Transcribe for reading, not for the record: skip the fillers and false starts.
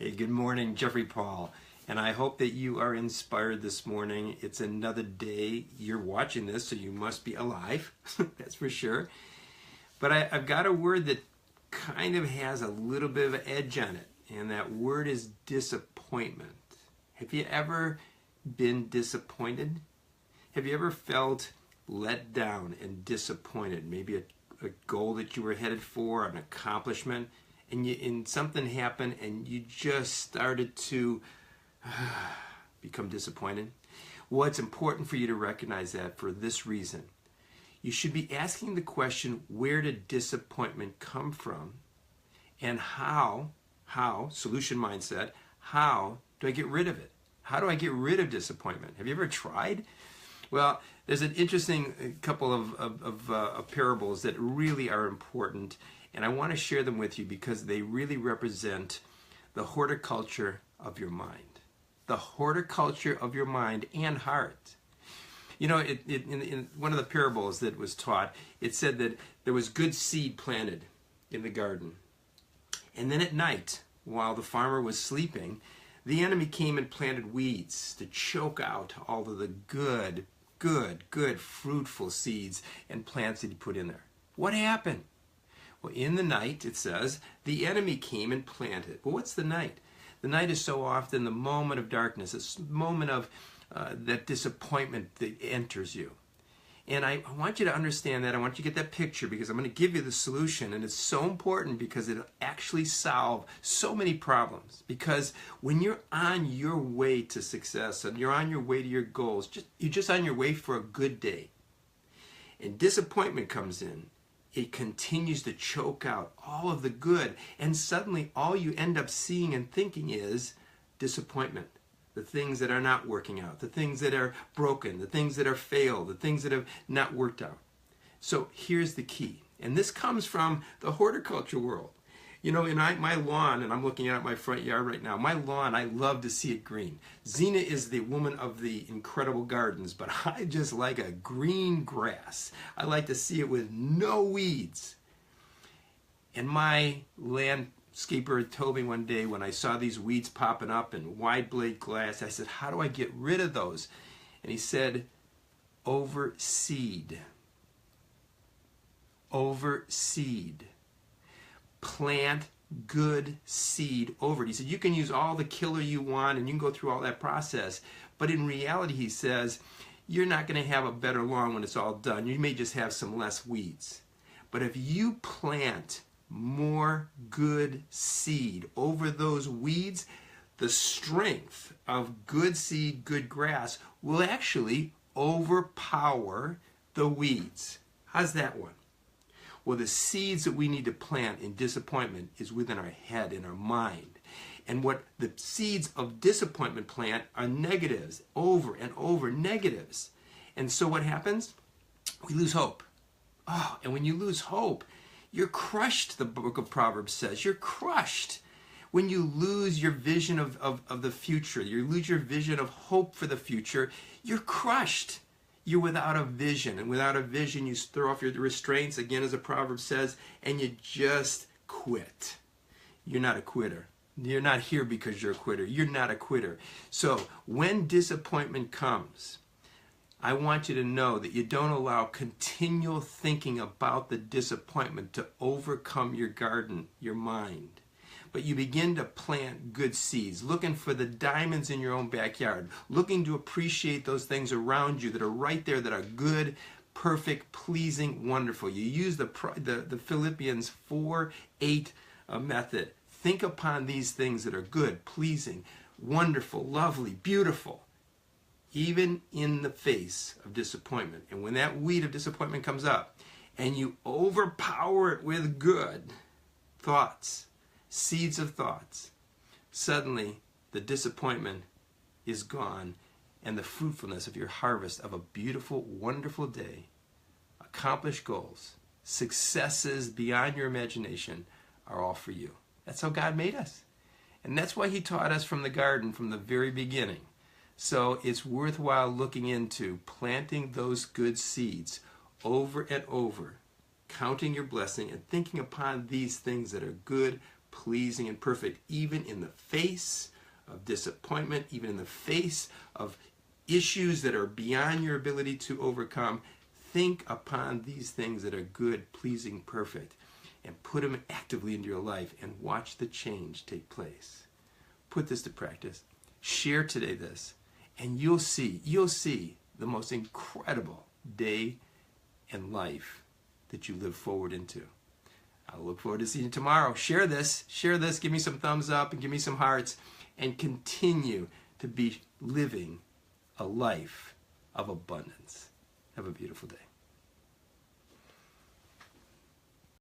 Hey, good morning, Jeffrey Paul. And I hope that you are inspired this morning. It's another day. You're watching this, so you must be alive. That's for sure. But I've got a word that kind of has a little bit of an edge on it. And that word is disappointment. Have you ever been disappointed? Have you ever felt let down and disappointed? Maybe a goal that you were headed for, an accomplishment, and something happened and you just started to become disappointed? Well, it's important for you to recognize that for this reason. You should be asking the question, where did disappointment come from? And how, solution mindset, how do I get rid of it? How do I get rid of disappointment? Have you ever tried? Well, there's an interesting couple of parables that really are important, and I want to share them with you because they really represent the horticulture of your mind. The horticulture of your mind and heart. You know, in one of the parables that was taught, it said that there was good seed planted in the garden. And then at night, while the farmer was sleeping, the enemy came and planted weeds to choke out all of the good, fruitful seeds and plants that he put in there. What happened? Well, in the night, it says, the enemy came and planted. Well, what's the night? The night is so often the moment of darkness, this moment of that disappointment that enters you. And I want you to understand that. I want you to get that picture because I'm going to give you the solution. And it's so important because it'll actually solve so many problems. Because when you're on your way to success and you're on your way to your goals, you're just on your way for a good day. And disappointment comes in. It continues to choke out all of the good. And suddenly all you end up seeing and thinking is disappointment. The things that are not working out, the things that are broken, the things that are failed, the things that have not worked out. So here's the key. And this comes from the horticulture world. You know, in my lawn, and I'm looking at my front yard right now, my lawn, I love to see it green. Zena is the woman of the incredible gardens, but I just like a green grass. I like to see it with no weeds. And my landscaper told me one day when I saw these weeds popping up in wide blade glass, I said, how do I get rid of those? And he said, overseed. Overseed. Plant good seed over it. He said, you can use all the killer you want and you can go through all that process. But in reality, he says, you're not going to have a better lawn when it's all done. You may just have some less weeds. But if you plant more good seed over those weeds, the strength of good seed, good grass will actually overpower the weeds. How's that one? Well, the seeds that we need to plant in disappointment is within our head, in our mind. And what the seeds of disappointment plant are negatives, over and over negatives. And so what happens? We lose hope. Oh, and when you lose hope, you're crushed, the book of Proverbs says. You're crushed. When you lose your vision of the future, you lose your vision of hope for the future, you're crushed. You're without a vision. And without a vision, you throw off your restraints, again, as the proverb says, and you just quit. You're not a quitter. You're not here because you're a quitter. You're not a quitter. So when disappointment comes, I want you to know that you don't allow continual thinking about the disappointment to overcome your garden, your mind. But you begin to plant good seeds, looking for the diamonds in your own backyard, looking to appreciate those things around you that are right there that are good, perfect, pleasing, wonderful. You use the Philippians 4:8 method. Think upon these things that are good, pleasing, wonderful, lovely, beautiful, even in the face of disappointment. And when that weed of disappointment comes up and you overpower it with good thoughts, seeds of thoughts, suddenly the disappointment is gone and the fruitfulness of your harvest of a beautiful, wonderful day, accomplished goals, successes beyond your imagination are all for you. That's how God made us. And that's why he taught us from the garden from the very beginning. So it's worthwhile looking into planting those good seeds over and over, counting your blessing and thinking upon these things that are good, pleasing, and perfect, even in the face of disappointment, even in the face of issues that are beyond your ability to overcome. Think upon these things that are good, pleasing, perfect, and put them actively into your life and watch the change take place. Put this to practice. Share today this, and you'll see the most incredible day and life that you live forward into. I'll look forward to seeing you tomorrow. Share this, give me some thumbs up and give me some hearts, and continue to be living a life of abundance. Have a beautiful day.